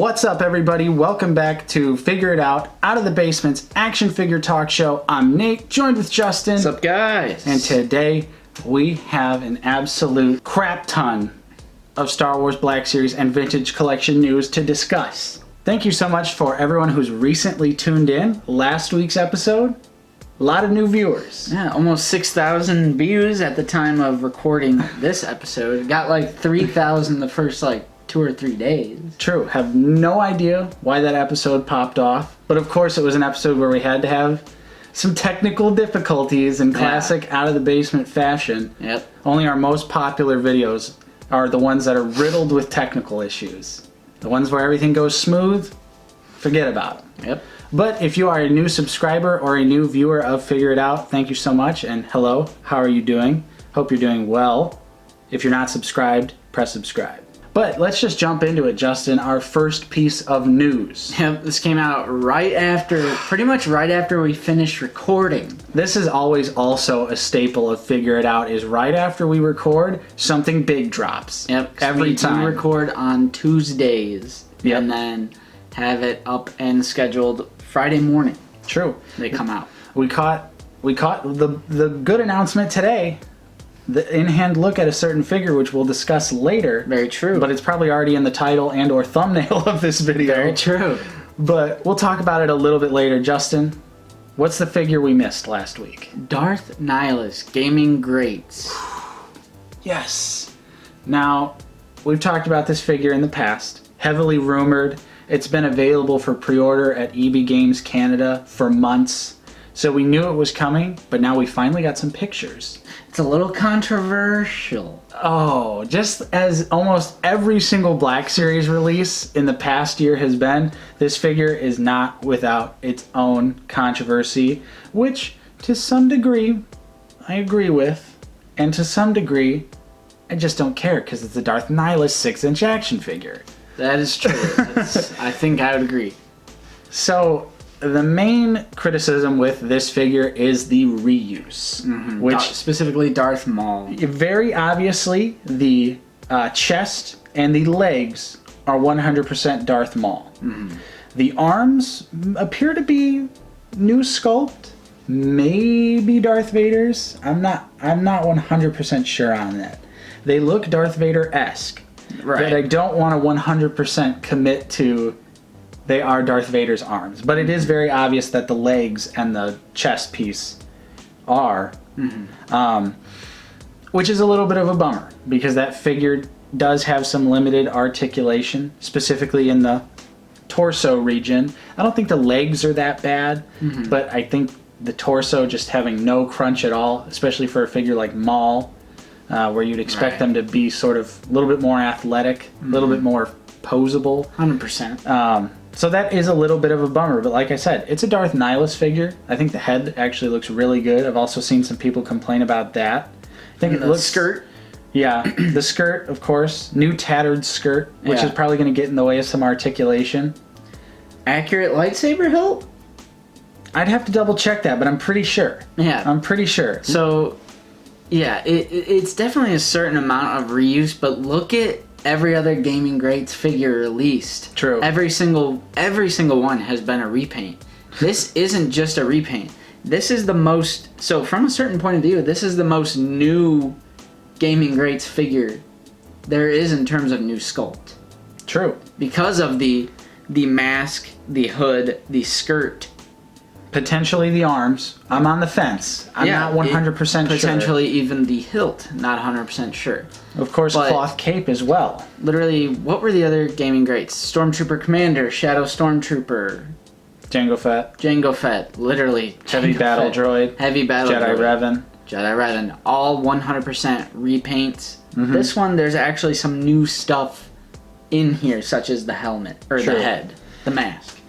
What's up, everybody? Welcome back to Figure It Out of the Basement's action figure talk show. I'm Nate, joined with Justin. What's up, guys? And today we have an absolute crap ton of Star Wars Black Series and Vintage Collection news to discuss. Thank you so much for everyone who's recently tuned in. Last week's episode, a lot of new viewers. Yeah, almost 6,000 views at the time of recording this episode. Got like 3,000 the first 2 or 3 days. True. Have no idea why that episode popped off. But of course it was an episode where we had to have some technical difficulties in classic Out of the Basement fashion. Yep. Only our most popular videos are the ones that are riddled with technical issues. The ones where everything goes smooth, forget about them. Yep. But if you are a new subscriber or a new viewer of Figure It Out, thank you so much. And hello, how are you doing? Hope you're doing well. If you're not subscribed, press subscribe. But let's just jump into it, Justin. Our first piece of news. Yep, this came out pretty much right after we finished recording. This is always also a staple of Figure It Out, is right after we record, something big drops. Yep, every time. We record on Tuesdays, Yep. and then have it up and scheduled Friday morning. True. They come out. We caught the good announcement today. The in-hand look at a certain figure, which we'll discuss later. Very true. But it's probably already in the title and or thumbnail of this video. Very true. But we'll talk about it a little bit later. Justin, what's the figure we missed last week? Darth Nihilus, Gaming Greats. Yes. Now, we've talked about this figure in the past. Heavily rumored. It's been available for pre-order at EB Games Canada for months. So we knew it was coming, but now we finally got some pictures. It's a little controversial. Oh, just as almost every single Black Series release in the past year has been, this figure is not without its own controversy, which to some degree I agree with, and to some degree I just don't care because it's a Darth Nihilus 6-inch action figure. That is true. I think I would agree. So the main criticism with this figure is the reuse, which specifically Darth Maul. Very obviously the chest and the legs are 100% Darth Maul. The arms appear to be new sculpt, maybe Darth Vader's. I'm not 100% sure on that. They look Darth Vader-esque, right? But I don't want to 100% commit to they are Darth Vader's arms. But it is very obvious that the legs and the chest piece are. Which is a little bit of a bummer, because that figure does have some limited articulation, specifically in the torso region. I don't think the legs are that bad, but I think the torso just having no crunch at all, especially for a figure like Maul, where you'd expect them to be sort of a little bit more athletic, a little bit more posable. 100%. So that is a little bit of a bummer, but like I said, it's a Darth Nihilus figure. I think the head actually looks really good. I've also seen some people complain about that. I think the skirt. Yeah, the skirt, of course. New tattered skirt, which is probably going to get in the way of some articulation. Accurate lightsaber hilt? I'd have to double check that, but I'm pretty sure. Yeah. I'm pretty sure. So, yeah, it's definitely a certain amount of reuse, but look at every other Gaming Greats figure released. True. Every single one has been a repaint. This isn't just a repaint. This is the most, so from a certain point of view, this is the most new Gaming Greats figure there is in terms of new sculpt. True. Because of the mask, the hood, the skirt. Potentially the arms. I'm on the fence. I'm not 100% sure. Potentially even the hilt. Not 100% sure. Of course, cloth cape as well. Literally, what were the other Gaming Greats? Stormtrooper Commander, Shadow Stormtrooper, Jango Fett. Literally. Heavy Battle Droid. Heavy Battle Droid. Jedi Revan. All 100% repaints. This one, there's actually some new stuff in here, such as the helmet, or the head, the mask.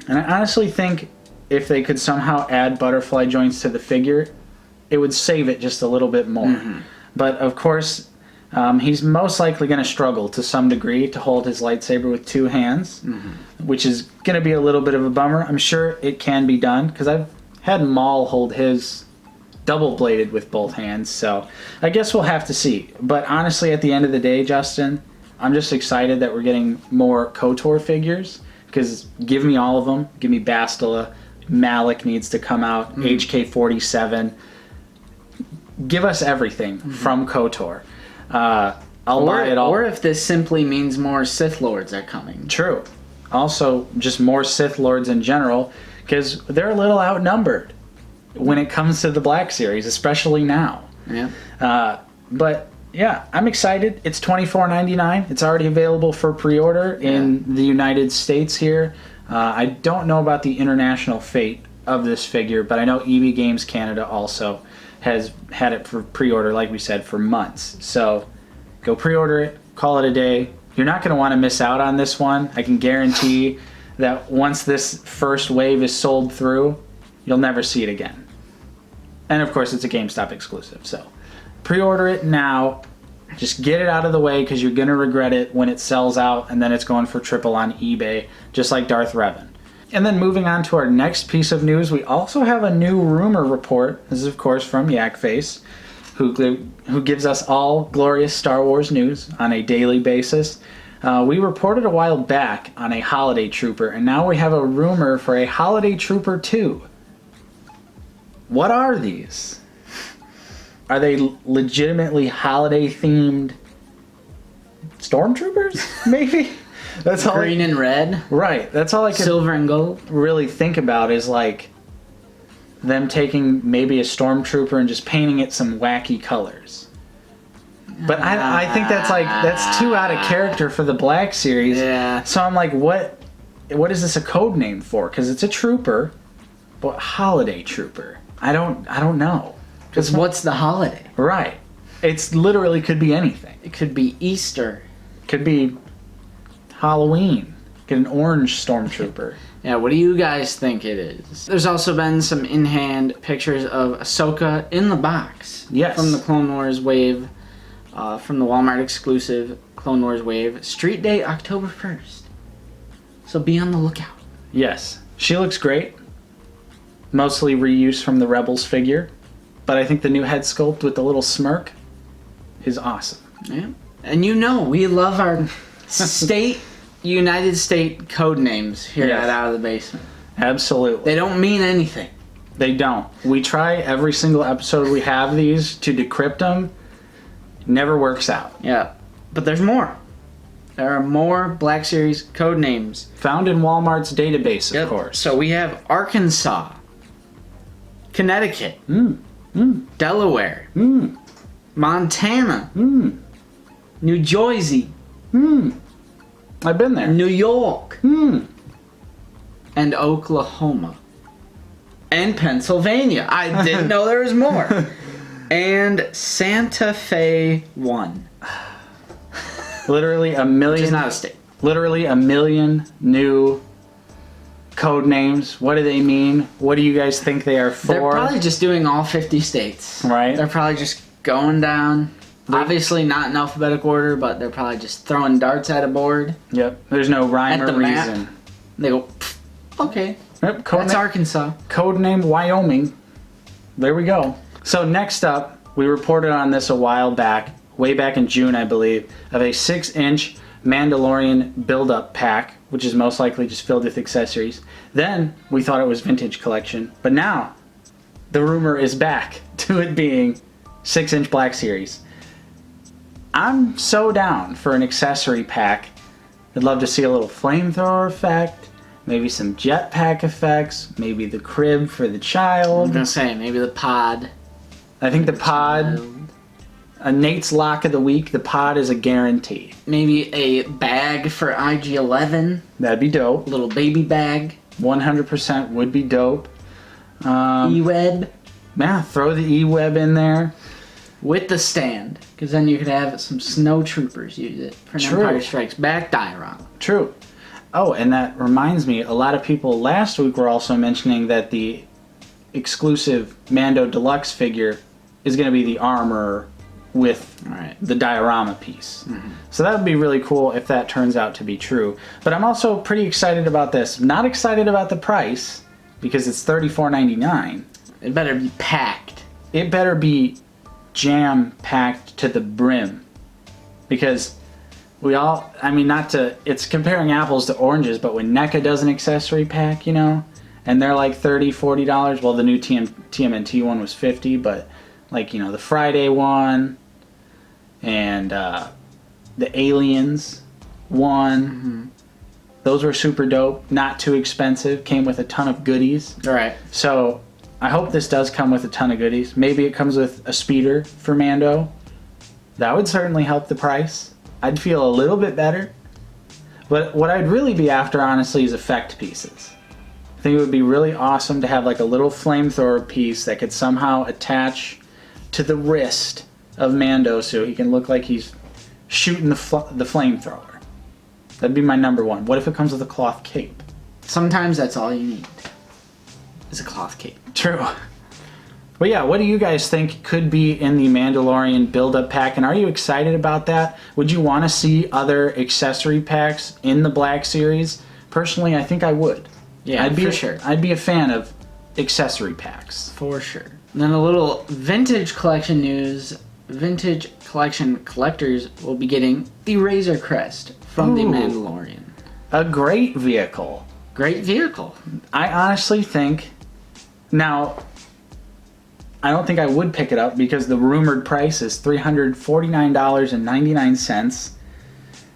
And I honestly think if they could somehow add butterfly joints to the figure, it would save it just a little bit more. But of course, he's most likely going to struggle to some degree to hold his lightsaber with two hands, which is going to be a little bit of a bummer. I'm sure it can be done, because I've had Maul hold his double-bladed with both hands, so I guess we'll have to see. But honestly, at the end of the day, Justin, I'm just excited that we're getting more KOTOR figures, because give me all of them. Give me Bastila. Malik needs to come out. HK-47. Give us everything from KOTOR. I'll buy it all. Or if this simply means more Sith Lords are coming. True. Also, just more Sith Lords in general, because they're a little outnumbered when it comes to the Black Series, especially now. Yeah. But yeah, I'm excited. It's $24.99. It's already available for pre-order in the United States here. I don't know about the international fate of this figure, but I know EB Games Canada also has had it for pre-order, like we said, for months. So go pre-order it, call it a day. You're not going to want to miss out on this one. I can guarantee that once this first wave is sold through, you'll never see it again. And of course, it's a GameStop exclusive, so pre-order it now. Just get it out of the way, because you're going to regret it when it sells out, and then it's going for triple on eBay, just like Darth Revan. And then moving on to our next piece of news, we also have a new rumor report. This is, of course, from Yakface, who gives us all glorious Star Wars news on a daily basis. We reported a while back on a Holiday Trooper, and now we have a rumor for a Holiday Trooper 2. What are these? Are they legitimately holiday-themed stormtroopers, maybe? That's all. Green and red. Right. That's all I can Silver and gold. really think about is like them taking maybe a stormtrooper and just painting it some wacky colors. But I think that's too out of character for the Black Series. Yeah. So I'm like, what is this a code name for? Because it's a trooper, but Holiday Trooper. I don't know. Because what's the holiday? Right. It's literally could be anything. It could be Easter. Could be Halloween. Get an orange stormtrooper. Yeah, what do you guys think it is? There's also been some in-hand pictures of Ahsoka in the box. Yes. From the Clone Wars wave, from the Walmart exclusive Clone Wars wave. Street Day, October 1st. So be on the lookout. Yes. She looks great. Mostly reuse from the Rebels figure. But I think the new head sculpt with the little smirk is awesome. Yeah. And you know, we love our United States code names here at Out of the Basement. Absolutely. They don't mean anything. They don't. We try every single episode we have these to decrypt them. Never works out. Yeah. But there's more. There are more Black Series code names. Found in Walmart's database, of course. So we have Arkansas, Connecticut, Delaware, Montana, New Jersey, I've been there. New York, and Oklahoma, and Pennsylvania. I didn't know there was more. And Santa Fe 1. Literally a million. Which is not a state. Literally a million new code names. What do they mean? What do you guys think they are for? They're probably just doing all 50 states. Right. They're probably just going down. Obviously not in alphabetical order, but they're probably just throwing darts at a board. Yep. There's no rhyme At or the map. reason. They go, okay. Yep. That's Arkansas. Codename Wyoming. There we go. So next up, we reported on this a while back, way back in June, I believe, of a 6-inch Mandalorian build-up pack, which is most likely just filled with accessories. Then we thought it was vintage collection, but now the rumor is back to it being 6-inch Black Series. I'm so down for an accessory pack. I'd love to see a little flamethrower effect, maybe some jetpack effects, maybe the crib for the I was child. gonna say, maybe the pod. I think the pod, Nate's lock of the week, the pod is a guarantee. Maybe a bag for IG-11. That'd be dope. A little baby bag. 100% would be dope. E-web. Yeah, throw the E-web in there. With the stand. Because then you could have some snow troopers use it for an True. Empire Strikes Back diorama. True. Oh, and that reminds me, a lot of people last week were also mentioning that the exclusive Mando Deluxe figure is going to be the armor with the diorama piece. So that would be really cool if that turns out to be true. But I'm also pretty excited about this. Not excited about the price, because it's $34.99. It better be packed. It better be jam-packed to the brim. Because I mean, it's comparing apples to oranges, but when NECA does an accessory pack, and they're like $30, $40, well, the new TMNT one was $50, but like, the Friday one and the Aliens one, those were super dope, not too expensive, came with a ton of goodies. Right. So I hope this does come with a ton of goodies. Maybe it comes with a speeder for Mando. That would certainly help the price. I'd feel a little bit better. But what I'd really be after, honestly, is effect pieces. I think it would be really awesome to have like a little flamethrower piece that could somehow attach to the wrist of Mando so he can look like he's shooting the flamethrower. That'd be my number one. What if it comes with a cloth cape? Sometimes that's all you need. Is a cloth cape. True. But yeah, what do you guys think could be in the Mandalorian build-up pack? And are you excited about that? Would you want to see other accessory packs in the Black Series? Personally, I think I would. Yeah, for sure. I'd be a fan of accessory packs. For sure. Then a little vintage collection news. Vintage collection collectors will be getting the Razor Crest from the Mandalorian. A great vehicle. Great vehicle. I honestly think... Now... I don't think I would pick it up because the rumored price is $349.99.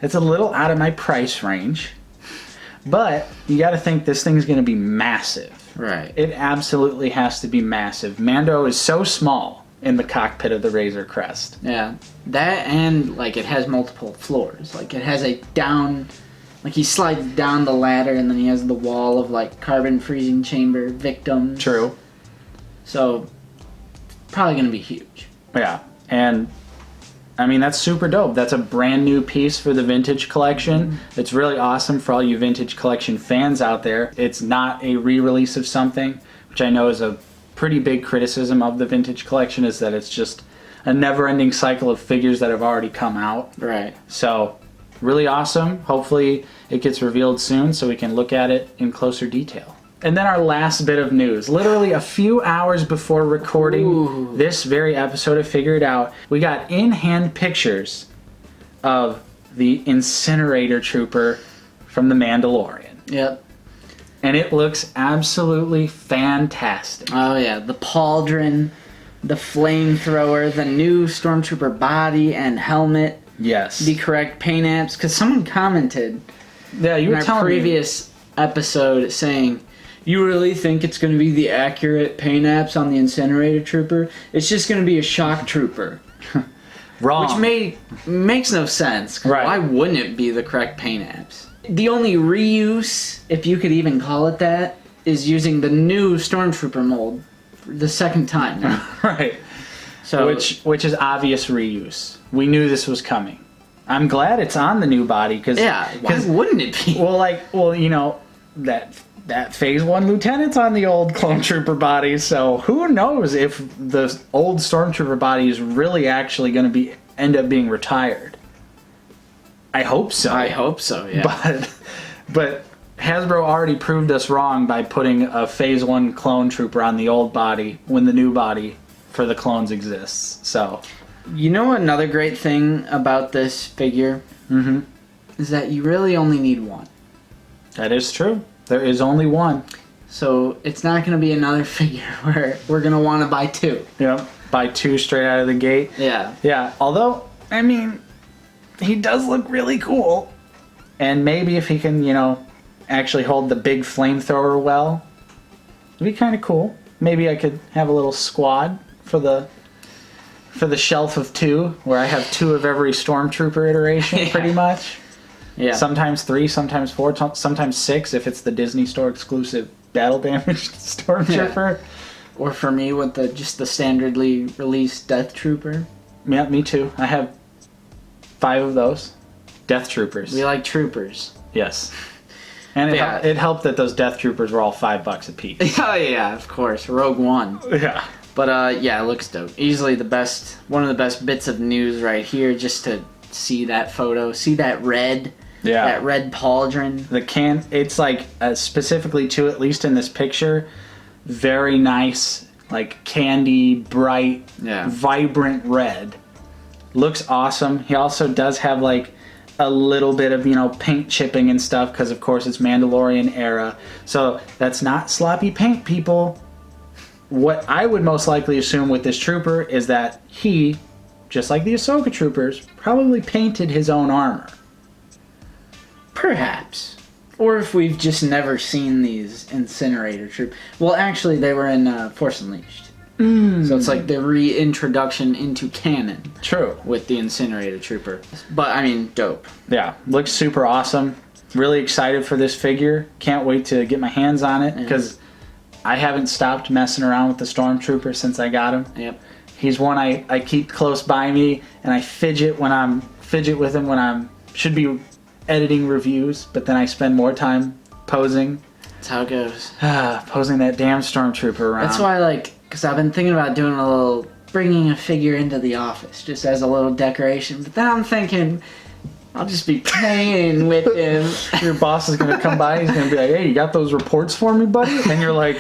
It's a little out of my price range. But you got to think this thing's going to be massive. Right. It absolutely has to be massive. Mando is so small in the cockpit of the Razor Crest. Yeah. That and like it has multiple floors. Like it has a down... Like he slides down the ladder and then he has the wall of like carbon freezing chamber victims. True. So... probably going to be huge. Yeah, and I mean, that's super dope. That's a brand new piece for the vintage collection. It's really awesome for all you vintage collection fans out there. It's not a re-release of something, which I know is a pretty big criticism of the vintage collection, is that it's just a never-ending cycle of figures that have already come out. Right. So, really awesome. Hopefully it gets revealed soon so we can look at it in closer detail. And then our last bit of news. Literally a few hours before recording this very episode of Figure It Out, we got in-hand pictures of the Incinerator Trooper from The Mandalorian. Yep. And it looks absolutely fantastic. Oh yeah, the pauldron, the flamethrower, the new Stormtrooper body and helmet. Yes. The correct paint apps. Because someone commented yeah, you were in our telling previous episode saying... You really think it's going to be the accurate paint apps on the Incinerator Trooper? It's just going to be a shock trooper. Wrong. Which makes no sense. Right. Why wouldn't it be the correct paint apps? The only reuse, if you could even call it that, is using the new Stormtrooper mold for the second time now. Right. So, which is obvious reuse. We knew this was coming. I'm glad it's on the new body because yeah, why wouldn't it be? Well, that Phase 1 Lieutenant's on the old Clone Trooper body, so who knows if the old Stormtrooper body is really actually going to end up being retired. I hope so. I hope so, yeah. But Hasbro already proved us wrong by putting a Phase 1 Clone Trooper on the old body when the new body for the clones exists, so... You know another great thing about this figure? Mm-hmm. Is that you really only need one. That is true. There is only one. So it's not going to be another figure where we're going to want to buy two. Yep. Buy two straight out of the gate. Yeah. Yeah. Although, I mean, he does look really cool. And maybe if he can, actually hold the big flamethrower well, it'd be kind of cool. Maybe I could have a little squad for the shelf of two, where I have two of every Stormtrooper iteration, pretty much. Yeah. Sometimes 3, sometimes 4, sometimes 6 if it's the Disney Store exclusive battle damaged Stormtrooper. Yeah. Or for me with just the standardly released Death Trooper. Yeah, me too. I have 5 of those. Death Troopers. We like troopers. Yes. And it helped that those Death Troopers were all $5 a piece. Oh yeah, of course. Rogue One. Yeah. But yeah, it looks dope. Easily one of the best bits of news right here, just to see that photo, see that red. Yeah. That red pauldron. It's like, specifically too, at least in this picture, very nice, like candy, bright, vibrant red. Looks awesome. He also does have like a little bit of, paint chipping and stuff because, of course, it's Mandalorian era. So that's not sloppy paint, people. What I would most likely assume with this trooper is that he, just like the Ahsoka troopers, probably painted his own armor. Perhaps. Or if we've just never seen these Incinerator troopers. Well, actually, they were in Force Unleashed. So it's like the reintroduction into canon. True. With the Incinerator trooper. But, I mean, dope. Yeah, looks super awesome. Really excited for this figure. Can't wait to get my hands on it because I haven't stopped messing around with the Stormtrooper since I got him. Yep. He's one I keep close by me, and I fidget with him when I'm should be editing reviews, but then I spend more time posing. That's how it goes. Posing that damn Stormtrooper around. That's why, because I've been thinking about bringing a figure into the office just as a little decoration, but then I'm thinking I'll just be playing with him. Your boss is going to come by, he's going to be like, hey, you got those reports for me, buddy? And you're like,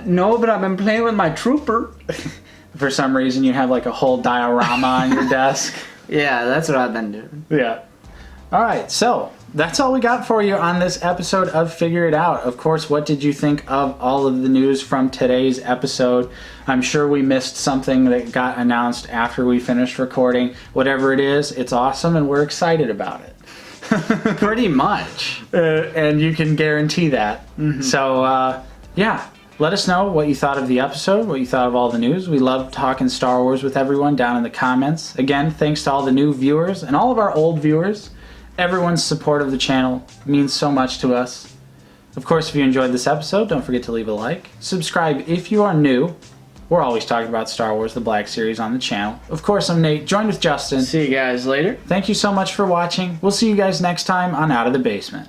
no, but I've been playing with my trooper. For some reason, you have a whole diorama on your desk. Yeah, that's what I've been doing. Yeah. All right, so that's all we got for you on this episode of Figure It Out. Of course, what did you think of all of the news from today's episode? I'm sure we missed something that got announced after we finished recording. Whatever it is, it's awesome, and we're excited about it. Pretty much. And you can guarantee that. Mm-hmm. So, yeah. Let us know what you thought of the episode, what you thought of all the news. We love talking Star Wars with everyone down in the comments. Again, thanks to all the new viewers and all of our old viewers. Everyone's support of the channel means so much to us. Of course, if you enjoyed this episode, don't forget to leave a like. Subscribe if you are new. We're always talking about Star Wars, the Black Series on the channel. Of course, I'm Nate, joined with Justin. See you guys later. Thank you so much for watching. We'll see you guys next time on Out of the Basement.